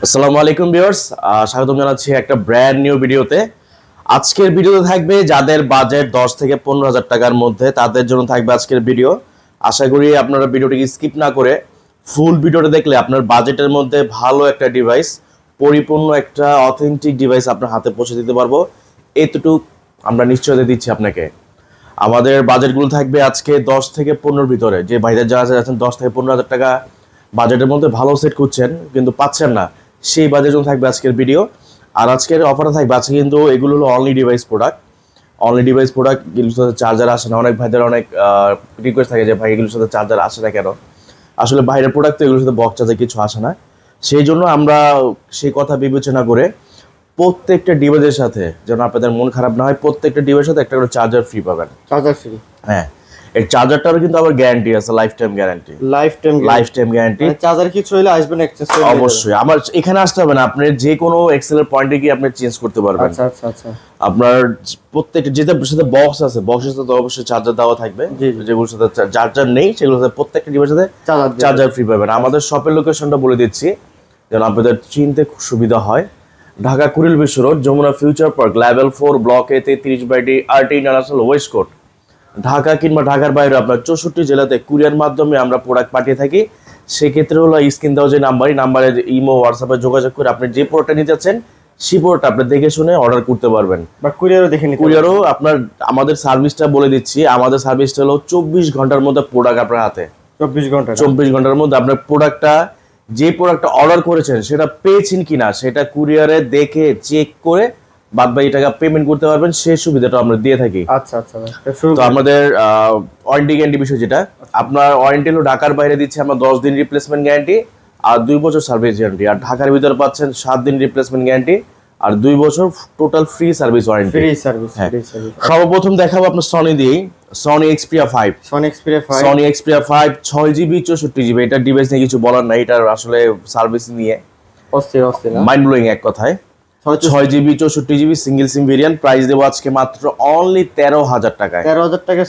আসসালামু আলাইকুম ভিউয়ার্স, স্বাগতম জানাচ্ছি একটা ব্র্যান্ড নিউ ভিডিওতে। আজকের ভিডিওতে থাকবে যাদের বাজেট 10 থেকে 15,000 টাকার মধ্যে, তাদের জন্য থাকবে আজকের ভিডিও। আশা করি আপনারা ভিডিওটিকে স্কিপ না করে ফুল ভিডিওটা দেখলে আপনার বাজেটের মধ্যে ভালো একটা ডিভাইস, পরিপূর্ণ একটা অথেন্টিক ডিভাইস আপনার হাতে পৌঁছে দিতে পারবো, এতটুকু আমরা নিশ্চয়তা দিচ্ছি আপনাকে। আমাদের বাজেটগুলো থাকবে আজকে 10 থেকে 15 ভিতরে। যে ভাইদের যারা আছেন 10 থেকে 15,000 টাকা বাজেটের মধ্যে ভালো সেট করছেন কিন্তু পাচ্ছেন না, সেই বাজেটের জন্য থাকবে আজকের ভিডিও। আর আজকের অফারে থাকবে আজকে কিন্তু এগুলো হলো অনলি ডিভাইস প্রোডাক্ট। এগুলোর সাথে চার্জার আসে না। অনেক ভাইদের অনেক রিকোয়েস্ট থাকে যে ভাই এগুলোর সাথে চার্জার আসে না কেন। আসলে বাইরের প্রোডাক্ট তো এগুলোর সাথে বক্স চার্জার কিছু আসে না। সেই জন্য আমরা সেই কথা বিবেচনা করে প্রত্যেকটা ডিভাইসের সাথে, যেন আপনাদের মন খারাপ না হয়, প্রত্যেকটা ডিভাইসের সাথে একটা করে চার্জার ফ্রি পাবেন। Charger free? হ্যাঁ, এই চার্জারটারও কিন্তু আবার গ্যারান্টি আছে, লাইফ টাইম গ্যারান্টি। চার্জার কিছু হলে আসবেন এক্সচেঞ্জ করে? অবশ্যই। আমার এখানে আসতে হবে না, আপনি যে কোনো এক্সেলের পয়েন্টে গিয়ে আপনি চেঞ্জ করতে পারবেন। আচ্ছা। আপনার প্রত্যেকটা যেটার সাথে বক্স আছে, বক্সের সাথে অবশ্যই চার্জার দেওয়া থাকবে। যেগুলোর সাথে চার্জার নেই সেগুলোর সাথে প্রত্যেকটা ডিভাইসের সাথে চার্জার ফ্রি পাবেন। আমাদের শপের লোকেশনটা বলে দিচ্ছি যেন আপনাদের চিনতে খুব সুবিধা হয়। Dhaka Kuril Bishwa road, Jamuna future park, level 4, block A 33/D, RT international, west court. Dhaka কিংবা ঢাকার বাইরে আপনার 64 জেলাতে কুরিয়ার মাধ্যমে আমরা প্রোডাক্ট পাঠিয়ে থাকি। সেক্ষেত্রে হলো স্ক্রিন দেওয়া যে নাম্বারে ইমো হোয়াটসঅ্যাপে যোগাযোগ করে আপনি যে প্রোডাক্টটা নিতে চাচ্ছেন সেই প্রোডাক্ট আপনি দেখে শুনে অর্ডার করতে পারবেন। বা কুরিয়ারও দেখে নিতে, কুরিয়ারও আপনার। আমাদের সার্ভিসটা বলে দিচ্ছি, আমাদের সার্ভিসটা হলো 24 ঘন্টার মধ্যে প্রোডাক্ট আপনার হাতে। 24 ঘন্টার মধ্যে আপনার প্রোডাক্টটা, যে প্রোডাক্টটা অর্ডার করেছেন সেটা পেয়েছেন কিনা সেটা কুরিয়ারে দেখে চেক করে বাদ বাকি টাকা পেমেন্ট করতে পারবেন। সেই সুবিধাটা আমরা দিয়ে থাকি। আচ্ছা। তো আমাদের ওয়ারেন্টি গ্যারান্টি বিষয় যেটা, আপনার ওয়ারেন্টি হলো ঢাকার বাইরে দিচ্ছি আমরা 10 দিন রিপ্লেসমেন্ট গ্যারান্টি আর 2 বছর সার্ভিস গ্যারান্টি। আর ঢাকার ভিতরে পাচ্ছেন 7 দিন রিপ্লেসমেন্ট গ্যারান্টি আর 2 বছর টোটাল ফ্রি সার্ভিস ওয়ারেন্টি। সর্বপ্রথম দেখাবো আপনার সনি দিয়ে, Sony Xperia 5। Sony Xperia 5 6GB 64GB। এটা ডিভাইস নিয়ে কিছু বলার নাই, এটার আসলে সার্ভিস নিয়ে অস্থির মাইন্ড ব্লোয়িং এক কথায়। 6GB 64GB সিঙ্গেল সিম ভেরিয়েন্ট। প্রাইস দেবো আজকে মাত্র অনলি 13,000 টাকায়। 13,000 টাকা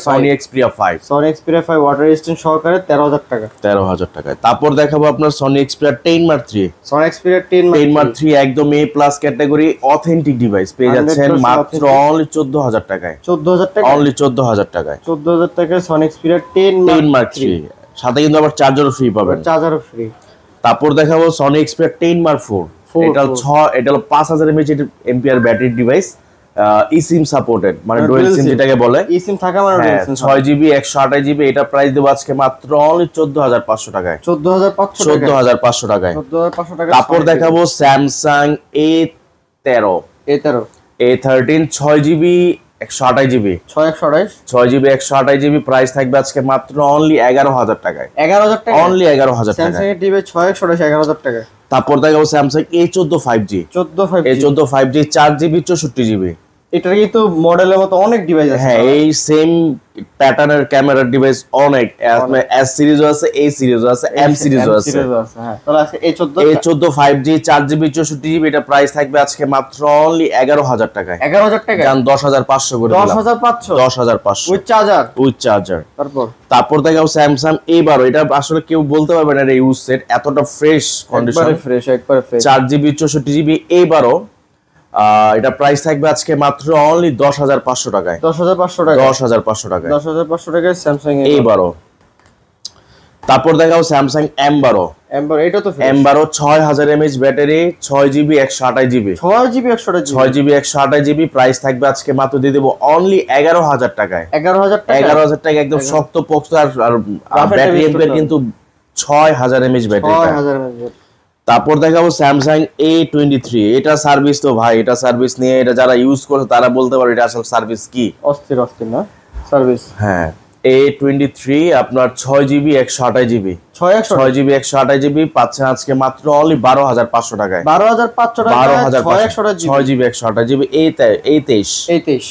Sony Xperia 5। Sony Xperia 5 water resistant সহকারে 13,000 টাকা। 13,000 টাকায়। তারপর দেখাবো আপনার Sony Xperia 10 Mark 3। Sony Xperia 10 Mark 3 একদম A+ ক্যাটাগরি অথেন্টিক ডিভাইস পেয়ে যাচ্ছেন মাত্র অনলি 14,000 টাকায়। 14,000 টাকা? অনলি 14,000 টাকায়। 14,000 টাকায় সনি এক্সপিরিয়া 10 Mark 3 সাথে কিন্তু আবার চার্জারও ফ্রি পাবেন। চার্জারও ফ্রি। তারপর দেখাবো সনি এক্সপিরিয়া 10 Mark 4। এটা হলো 5000 mAh battery device, eSIM supported, মানে ডুয়াল সিম যেটাকে বলে। eSIM থাকা মানে ডুয়াল সিম। 6GB 128GB। এটা প্রাইস দেব আজকে মাত্র অনলি 14,500 টাকায়। 14,500 টাকায়। 14,500 টাকা। তারপর দেখাবো Samsung A13। A13 6GB 128GB। 6GB 128GB। Price থাকবে আজকে মাত্র অনলি 11,000 টাকায়। 11,000 টাকা? অনলি 11,000 টাকা। স্যামসাং এর ডিভাইস 6/128 11,000 টাকা। তারপর দেখাবো Samsung A14 5G। A14 5G 4GB 64GB। এটার কিন্তু মডেলের মতো অনেক ডিভাইস আছে। হ্যাঁ, এই সেম প্যাটার্নের ক্যামেরার ডিভাইস অনেক S সিরিজও আছে, A সিরিজও আছে, M সিরিজও আছে। হ্যাঁ, তাহলে আজকে A14 5G 4GB 64GB। এটা প্রাইস থাকবে আজকে মাত্র অনলি 11,000 টাকায়। 11,000 টাকা? জান 10,500 করে দিলাম। 10,500? 10,500 উইথ চার্জার। তারপর দেখাও স্যামসাং A12। এটা আসলে কেউ বলতে পারবে না ইউজ সেট, এতটা ফ্রেশ কন্ডিশন, একবারে ফ্রেশ। 4GB 64GB A12। এটা প্রাইস থাকবে আজকে মাত্র অনলি 10,500 টাকায়। 10,500 টাকা? 10,500 টাকায়। 10,500 টাকায় স্যামসাং A12। তারপর দেখাও স্যামসাং M12। এটা তো M12 6000 mAh battery, 6GB 128GB। 6GB 128GB। Price থাকবে আজকে মাত্র দিয়ে দেবো অনলি 11,000 টাকায়। 11,000 টাকা। একদম শক্ত পোক্ত। আর ব্যাটারি এমপিআর কিন্তু 6000 mAh ব্যাটারি। 6000 mAh। তারপর দেখাবো স্যামসাং A23। এটা সার্ভিস তো ভাই, এটা সার্ভিস নিয়ে এটা যারা ইউজ করে তারা বলতে পারে এটা আসলে সার্ভিস কি। অস্থির না সার্ভিস? হ্যাঁ, A23 আপনার 6GB 128GB। 6GB 128GB পাচ্ছেন আজকে মাত্র অনলি 12,500 টাকায়। 12,500 টাকা। 6GB 128GB A23।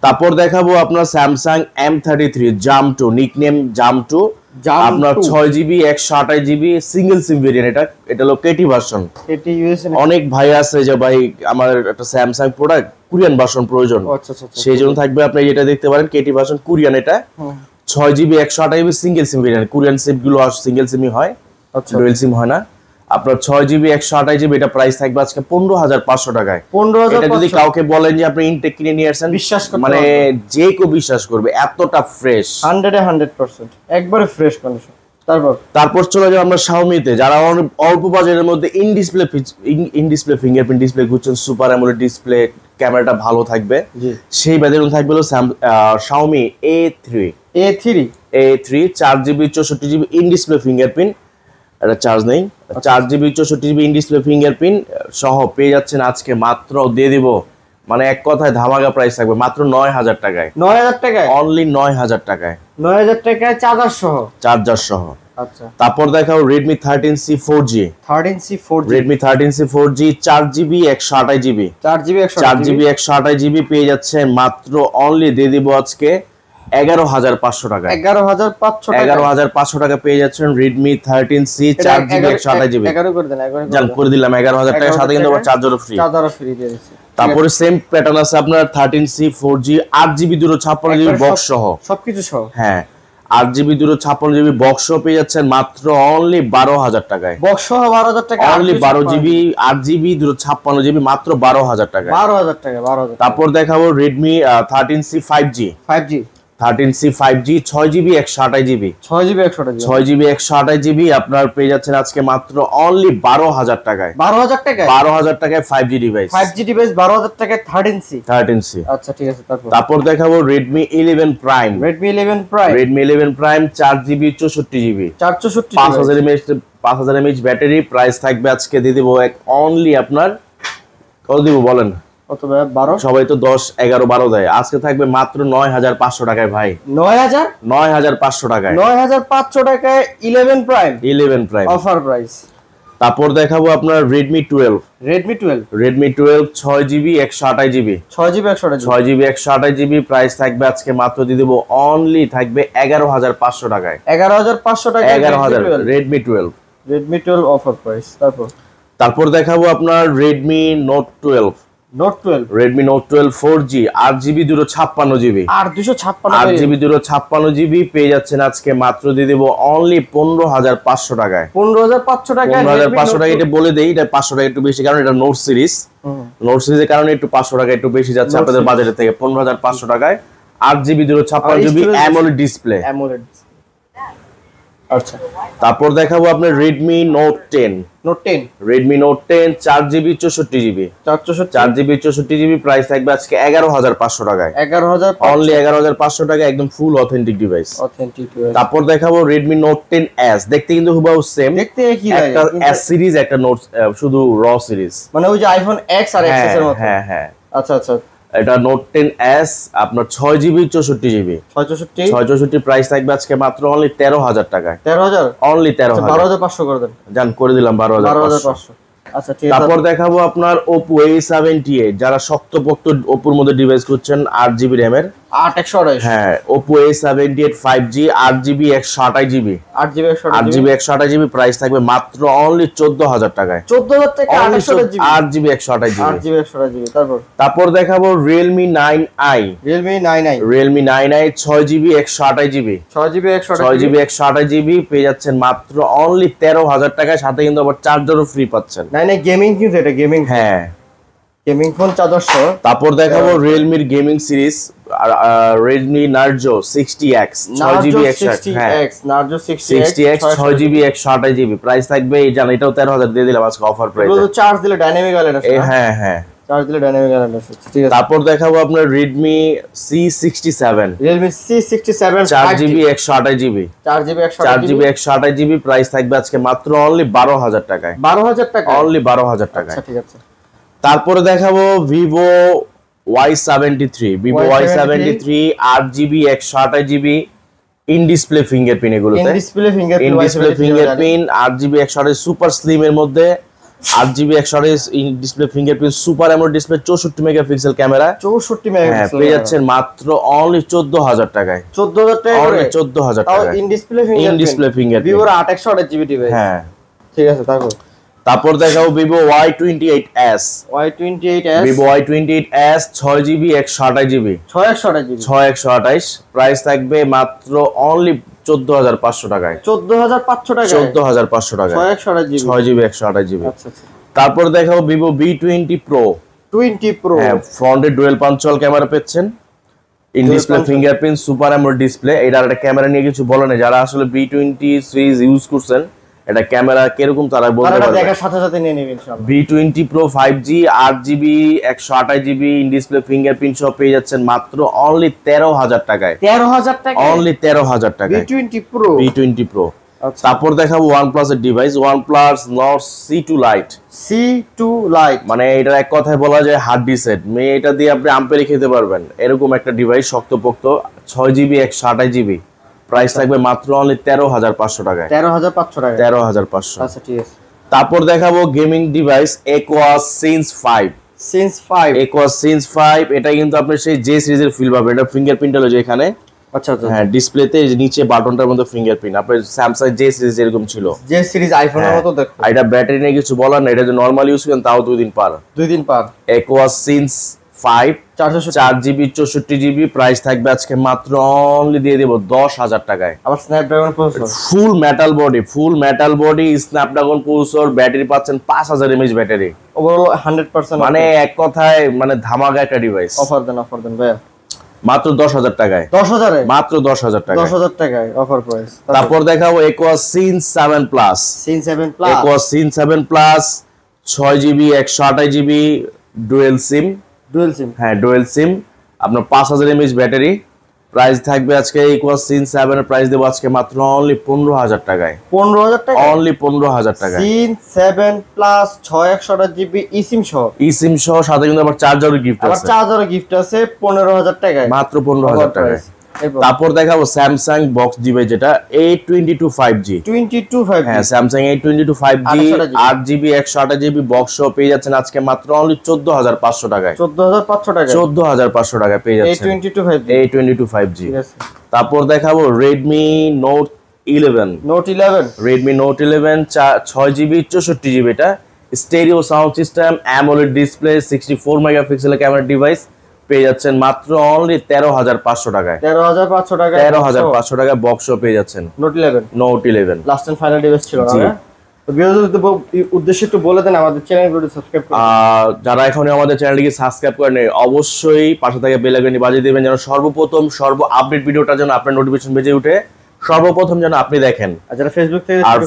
তারপর দেখাবো আপনার Samsung M33 Jump 2, nickname Jump 2। আপনার 6GB 128GB সিঙ্গেল সিম ভেরিয়েন্ট। এটা হলো কেটি ভার্সন। অনেক ভাই আছে যে ভাই আমার একটা স্যামসাং প্রোডাক্ট কোরিয়ান ভার্সন প্রয়োজন, সেই জন্য থাকবে আপনি যেটা দেখতে পারেন কেটি ভার্সন কোরিয়ান। এটা 6GB 128GB সিঙ্গেল সিম ভেরিয়েন্ট। কোরিয়ান সিম গুলো সিঙ্গেল সিমই হয়, ডুয়াল সিম হয় না। আপনার 6GB 128GB এটা প্রাইস থাকবে আজকে 15500 টাকায়। 15500 এটা যদি কাউকে বলেন যে আপনি ইনটেক কিনে নিয়ে আসেন, বিশ্বাস করতে মানে যে কেউ বিশ্বাস করবে, এতটা ফ্রেশ, 100% একবারে ফ্রেশ কন্ডিশন। তারপর চলে যাও আমরা Xiaomi-তে, যারা অল্প বাজেটের মধ্যে ইন ডিসপ্লে ফিঙ্গারপ্রিন্ট ডিসপ্লে খুঁজছেন, সুপার অ্যামোলেড ডিসপ্লে, ক্যামেরাটা ভালো থাকবে, সেই বাজেটে থাকবে হলো Xiaomi A3 4GB 64GB in display fingerprint, এটা চার্জ নেই, 4GB 64GB in display fingerprint সহ পেয়ে যাচ্ছেন আজকে মাত্র, দিয়ে দিব মানে এক কথায় ধামাকা প্রাইস থাকবে মাত্র 9000 টাকায়। 9000 টাকায়, অনলি 9000 টাকায়, 9000 টাকায় চার্জার সহ। আচ্ছা, তারপর দেখাও Redmi 13C 4G, 13C 4G, Redmi 13C 4G 4GB 128GB, 4GB 128GB পেয়ে যাচ্ছেন মাত্র অনলি, দিয়ে দিব আজকে 11500 টাকা। 11500 টাকা পেয়ে যাচ্ছেন Redmi 13C 4GB 128GB। 11 করে দেন, জান করে দিলাম 11000 টাকার সাথে কিন্তু আবার চার্জারও ফ্রি। দিয়ে দিচ্ছি। তারপরে সেম প্যাটার্ন আছে আপনার 13C 4G 8GB 256GB box সহ, সবকিছু সহ। হ্যাঁ, 8GB 256GB বক্স সহ পেয়ে যাচ্ছেন মাত্র অনলি 12000 টাকায়। বক্স সহ 12000 টাকা, অনলি 12GB 8GB 256GB মাত্র 12000 টাকায়। 12000 টাকা, 12000। তারপর দেখাবো Redmi 13C 5G 13C 5G 6GB 128GB, 6GB 128GB আপনার পেয়ে যাচ্ছেন আজকে মাত্র অনলি 12000 টাকায়। 12000 টাকায় 5G ডিভাইস, 12000 টাকায় 13C। আচ্ছা ঠিক আছে। তারপর দেখাবো Redmi 11 Prime, Redmi 11 Prime 4GB 64GB 5000 mAh battery, price থাকবে আজকে দিয়ে দিব অনলি আপনার কত দিব বলেন? কত ভাই? 12। সবাই তো 10 11 12 দেয়, আজকে থাকবে মাত্র 9500 টাকায় ভাই। 9500 টাকায়, 9500 টাকায় 11 Prime অফার প্রাইস। তারপর দেখাবো আপনার Redmi 12 6GB 128GB, 6GB 128GB price থাকবে আজকে মাত্র দিয়ে দেব অনলি, থাকবে 11500 টাকায়। 11500 টাকায় 11000 Redmi 12 অফার প্রাইস। তারপর দেখাবো আপনার Redmi Note 12 Redmi Note 12 4G 8GB 256GB, 8GB 256GB পেয়ে যাচ্ছেন আজকে মাত্র দিয়ে দেব অনলি 15500 টাকায়। 15500 টাকায় এটা বলে দেই, এটা 500 টাকা একটু বেশি, কারণ এটা নোট সিরিজের কারণে একটু 500 টাকা একটু বেশি যাচ্ছে আপনাদের বাজেট থেকে। 15500 টাকায় 8GB 256GB AMOLED ডিসপ্লে। আচ্ছা, তারপর দেখাবো আপনার Redmi Note 10 4GB 64GB, 4GB 64GB price থাকবে আজকে 11500 টাকায়। অনলি 11500 টাকা, একদম ফুল অথেন্টিক ডিভাইস। তারপর দেখাবো Redmi Note 10s, দেখতে কিন্তু হুবহু সেম, দেখতে একই লাগে, একটা S সিরিজ একটা নোট, শুধু র সিরিজ, মানে ওই যে আইফোন X আর XS এর মতো। হ্যাঁ। আচ্ছা, এটা Note 10s আপনার 6GB 64GB, 664 প্রাইস থাকবে আজকে মাত্র অনলি 13000 টাকায়। 13000, অনলি 13000, 12500 করে দেন। জান করে দিলাম 12500। আচ্ছা ঠিক আছে। তারপর দেখাবো আপনার Oppo A78, যারা শক্তপোক্ত Oppo মধ্যে ডিভাইস খুঁজছেন 8GB RAM এর, 8128, হ্যাঁ, Oppo A78 5G 8GB 128GB, 8GB 128GB price থাকবে মাত্র অনলি 14000 টাকায়। 14000 টাকা 8GB 128GB। তারপর দেখাবো Realme 9i, 6GB 128GB, 6GB 128GB পেয়ে যাচ্ছেন মাত্র অনলি 13000 টাকায়, সাথে কিন্তু আবার চার্জারও ফ্রি পাচ্ছেন। 9i গেমিং, কিন্তু এটা গেমিং, হ্যাঁ গেমিং ফোন চার্জার সহ। তারপর দেখাবো Realme gaming series Redmi Narzo 60X 6GB 6GB 128GB price থাকবে, এই জান এটাও 13000 দিয়ে দিলাম আজকে অফার প্রাইসে। এগুলো চার্জ দিলে ডাইনামিক অ্যালার্ট আসে। হ্যাঁ, চার্জ দিলে ডাইনামিক অ্যালার্ট আসে। ঠিক আছে। তারপর দেখাবো আপনার Redmi C67, 4GB 128GB, price থাকবে আজকে মাত্র অনলি 12000 টাকায়। 12000 টাকা, অনলি 12000 টাকায়। আচ্ছা ঠিক আছে। তারপরে দেখাবো Vivo Y73, Vivo Y73 8GB 128GB in display fingerprint, এগুলোতে in display fingerprint 8GB 128 super slim এর মধ্যে 8GB 128 in display fingerprint super AMOLED display 64 megapixel camera, 64 megapixel পেয়ে যাচ্ছেন মাত্র অনলি 14000 টাকায়। 14000 টাকা, অনলি 14000 টাকা in display fingerprint Vivo 8128GB device. হ্যাঁ ঠিক আছে। তারপর দেখাবো Vivo Y28s, Vivo Y28s 6GB 128GB, 6128GB, 6128 price থাকবে মাত্র অনলি 14,500 টাকায়। 14,500 টাকায় 14,500 টাকায় 6GB 128GB। আচ্ছা আচ্ছা। তারপর দেখাবো Vivo V20 Pro। 20 Pro হ্যাঁ, ফ্রন্টে ডুয়াল পাঞ্চুয়াল ক্যামেরা পাচ্ছেন, in display fingerprint, super AMOLED display. এটার একটা ক্যামেরা নিয়ে কিছু বলে না, যারা আসলে V20 সিরিজ ইউজ করছেন এটা ক্যামেরা কিরকম তারা বলতে পারবে। দেখার সাথে সাথে নিয়ে নেবেন ইনশাআল্লাহ। V20 Pro 5G 8GB 128GB in display fingerprint সহ পেয়ে যাচ্ছেন মাত্র অনলি 13,000 টাকায়। 13,000 টাকা অনলি 13,000 টাকায় V20 Pro। V20 Pro। আচ্ছা। তারপর দেখাবো OnePlus এর device, OnePlus Nord C2 Lite। C2 Lite মানে এটা এক কথায় বলা যায় হার্ড সেট, এটা দিয়ে আপনি আম্পেরে খেতে পারবেন এরকম একটা ডিভাইস, শক্তপোক্ত, 6GB 128GB। প্রাইস থাকবে মাত্র অনলি 13,500 টাকায়। 13,500 টাকা 13,500। আচ্ছা ঠিক আছে। তারপর দেখাবো gaming device Aquos Sense 5। Sense 5 Aquos Sense 5 এটা কিন্তু আপনি সেই জে সিরিজের ফিল পাবেন। এটা ফিঙ্গারপ্রিন্ট হলো যে এখানে, আচ্ছা আচ্ছা। হ্যাঁ, ডিসপ্লেতে নিচে বাটনটার মধ্যে ফিঙ্গারপ্রিন্ট, আপনার স্যামসাং জে সিরিজ এরকম ছিল, যে সিরিজ আইফোনের মতো দেখতে। আর এটা ব্যাটারি নিয়ে কিছু বলার না, এটা যে নরমাল ইউজ করেন তাও 2 দিন পার। 2 দিন পার। Aquos Sense 5 4GB 64GB। Price থাকবে আজকে মাত্র অনলি দিয়ে দেব 10,000 টাকায়। আবার স্ন্যাপড্রাগন প্রসেসর, ফুল metal body Snapdragon processor, battery পাচ্ছেন 5000 mAh ব্যাটারি। ওভারঅল 100% মানে এক কথায় মানে ধামাকা একটা ডিভাইস। অফার দেন ভাইয়া মাত্র 10,000 টাকায়। 10,000 এ মাত্র 10,000 টাকায়। 10,000 টাকায় অফার প্রাইস। তারপর দেখাবো Aquos Sense 7 Plus। Sense 7 Plus Aquos Sense 7 Plus 6GB 128GB dual সিম। হ্যাঁ, ডুয়েল সিম, আপনার 5000 mAh ব্যাটারি। প্রাইস থাকবে আজকে Aquos Sense 7 এর প্রাইস দেব আজকে মাত্র অনলি 15,000 টাকায়। 15,000 টাকা অনলি 15,000 টাকায়। Sense 7 Plus 6/128GB eSIM সহ। eSIM সহ সাথে কিন্তু আবার চার্জারও গিফট আছে। আবার চার্জারও গিফট আছে 15,000 টাকায়। মাত্র 15,000 টাকায়। তারপর দেখাবো স্যামসাং বক্স ডিভাইস, যেটা A22 5G। 22 5G হ্যাঁ, Samsung A22 5G 8GB 128GB box সহ পেয়ে যাচ্ছেন আজকে মাত্র অনলি 14,500 টাকায়। 14,500 টাকা 14,500 টাকায় পেয়ে যাচ্ছেন A22 5G। A22 5G। ঠিক আছে। তারপর দেখাবো Redmi Note 11। Redmi Note 11 6GB 64GB। এটা stereo sound system, AMOLED display, 64 মেগাপিক্সেলের ক্যামেরা ডিভাইস পেয়ে যাচ্ছেন মাত্র অনলি 13,500 টাকায়। 13,500 টাকা 13,500 টাকায় বক্স পেয়ে যাচ্ছেন Note 11। Last and final device ছিল না? তো ভিউয়ারদের উদ্দেশ্যে একটু বলে দেন আমাদের চ্যানেলগুলো সাবস্ক্রাইব করুন। যারা এখনো আমাদের চ্যানেলটিকে সাবস্ক্রাইব করেনি অবশ্যই পাশে থেকে বেল আইকনটি বাজিয়ে দিবেন, যেন সর্বপ্রথম আপডেট ভিডিওটা যেন আপনার নোটিফিকেশন বেজে ওঠে, সর্বপ্রথম যেন আপনি দেখেন। আর যারা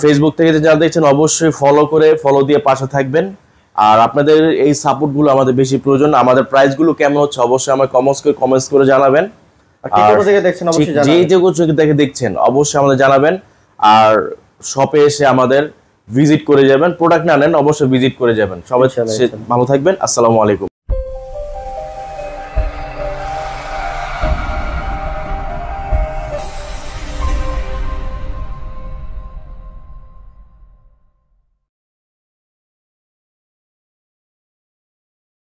ফেসবুক থেকে যারা দেখছেন অবশ্যই ফলো দিয়ে পাশে থাকবেন। আর আপনাদের এই সাপোর্ট গুলো আমাদের বেশি প্রয়োজন। আমাদের প্রাইস গুলো কেমন হচ্ছে অবশ্যই আমাকে কমেন্টস করে জানাবেন। যে দেখছেন অবশ্যই আমাদের জানাবেন। আর শপে এসে আমাদের ভিজিট করে যাবেন, প্রোডাক্ট না নেন অবশ্যই ভিজিট করে যাবেন। সবাই ভালো থাকবেন। আসসালামু আলাইকুম।